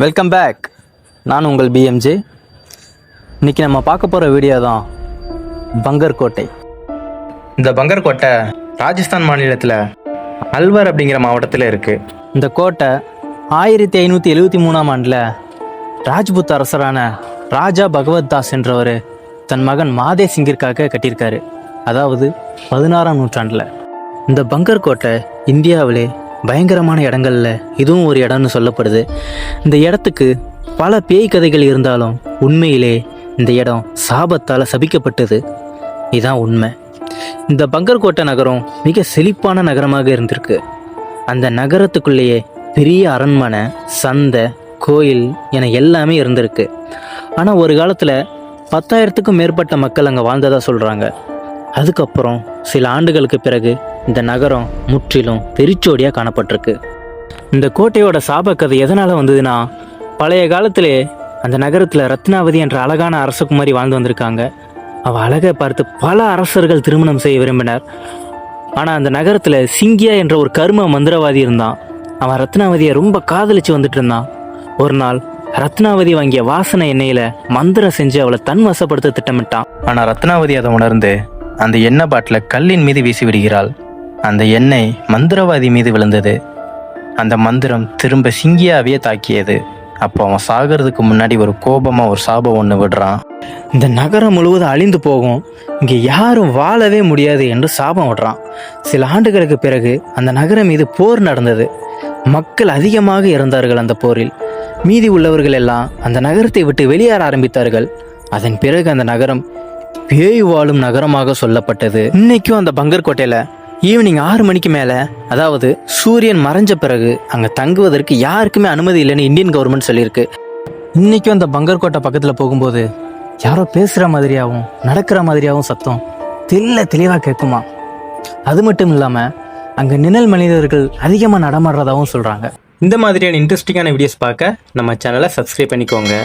Welcome back. நான் உங்கள் PMJ. இன்றைக்கி நம்ம பார்க்க போகிற வீடியோ தான் பங்கர் கோட்டை. இந்த பங்கர் கோட்டை ராஜஸ்தான் மாநிலத்தில் அல்வர் அப்படிங்கிற மாவட்டத்தில் இருக்குது. இந்த கோட்டை 1573ஆம் ஆண்டில் ராஜ்புத் அரசரான ராஜா பகவத் தாஸ் என்றவர் தன் மகன் மாதே சிங்கிற்காக கட்டியிருக்காரு. அதாவது 16ஆம் நூற்றாண்டில். இந்த பங்கர் கோட்டை இந்தியாவிலே பயங்கரமான இடங்களில் இதுவும் ஒரு இடம்னு சொல்லப்படுது. இந்த இடத்துக்கு பல பேய் கதைகள் இருந்தாலும் உண்மையிலே இந்த இடம் சாபத்தால் சபிக்கப்பட்டது. இதுதான் உண்மை. இந்த பங்கர் கோட்டை நகரம் மிக செழிப்பான நகரமாக இருந்திருக்கு. அந்த நகரத்துக்குள்ளேயே பெரிய அரண்மனை, சந்தை, கோயில் என எல்லாமே இருந்திருக்கு. ஆனால் ஒரு காலத்தில் 10,000க்கும் மேற்பட்ட மக்கள் அங்கே வாழ்ந்ததாக சொல்கிறாங்க. அதுக்கப்புறம் சில ஆண்டுகளுக்கு பிறகு இந்த நகரம் முற்றிலும் வெறிச்சோடியாக காணப்பட்டிருக்கு. இந்த கோட்டையோட சாபக்கதை எதனால் வந்ததுன்னா, பழைய காலத்திலே அந்த நகரத்தில் ரத்னாவதி என்ற அழகான அரசகுமாரி வாழ்ந்து வந்திருக்காங்க. அவள் அழகை பார்த்து பல அரசர்கள் திருமணம் செய்ய விரும்பினர். ஆனால் அந்த நகரத்தில் சிங்கியா என்ற ஒரு கர்ம மந்திரவாதி இருந்தான். அவன் ரத்னாவதியை ரொம்ப காதலிச்சு வந்துட்டு இருந்தான். ஒரு நாள் ரத்னாவதி வாங்கிய வாசனை எண்ணெயில் மந்திரம் செஞ்சு அவளை தன் வசப்படுத்த திட்டமிட்டான். ஆனால் ரத்னாவதி அதை உணர்ந்து அந்த எண்ணெய் பாட்டிலை கல்லின் மீது வீசி விடுகிறாள். அந்த எண்ணெய் மந்திரவாதி மீது விழுந்தது. அந்த மந்திரம் திரும்ப சிங்கியாவே தாக்கியது. அப்போ அவன் சாகிறதுக்கு முன்னாடி ஒரு கோபமாக ஒரு சாபம் ஒன்று விடுறான். இந்த நகரம் முழுவதும் அழிந்து போகும், இங்கே யாரும் வாழவே முடியாது என்று சாபம் விடுறான். சில ஆண்டுகளுக்கு பிறகு அந்த நகரம் மீது போர் நடந்தது. மக்கள் அதிகமாக இறந்தார்கள் அந்த போரில். மீதி உள்ளவர்கள் எல்லாம் அந்த நகரத்தை விட்டு வெளியேற ஆரம்பித்தார்கள். அதன் பிறகு அந்த நகரம் பேய் வாழும் நகரமாக சொல்லப்பட்டது. இன்னைக்கும் அந்த பங்கர் கோட்டையில் ஈவினிங் 6 மணிக்கு மேலே, அதாவது சூரியன் மறைஞ்ச பிறகு அங்கே தங்குவதற்கு யாருக்குமே அனுமதி இல்லைன்னு இந்தியன் கவர்மெண்ட் சொல்லியிருக்கு. இன்றைக்கும் அந்த பங்கர் கோட்டை பக்கத்தில் போகும்போது யாரோ பேசுகிற மாதிரியாகவும் நடக்கிற மாதிரியாகவும் சத்தம் தெளிவாக கேட்குமா. அது மட்டும் இல்லாமல் அங்கே நிழல் மனிதர்கள் அதிகமாக நடமாடுறதாகவும் சொல்கிறாங்க. இந்த மாதிரியான இன்ட்ரெஸ்டிங்கான வீடியோஸ் பார்க்க நம்ம சேனலை சப்ஸ்கிரைப் பண்ணிக்கோங்க.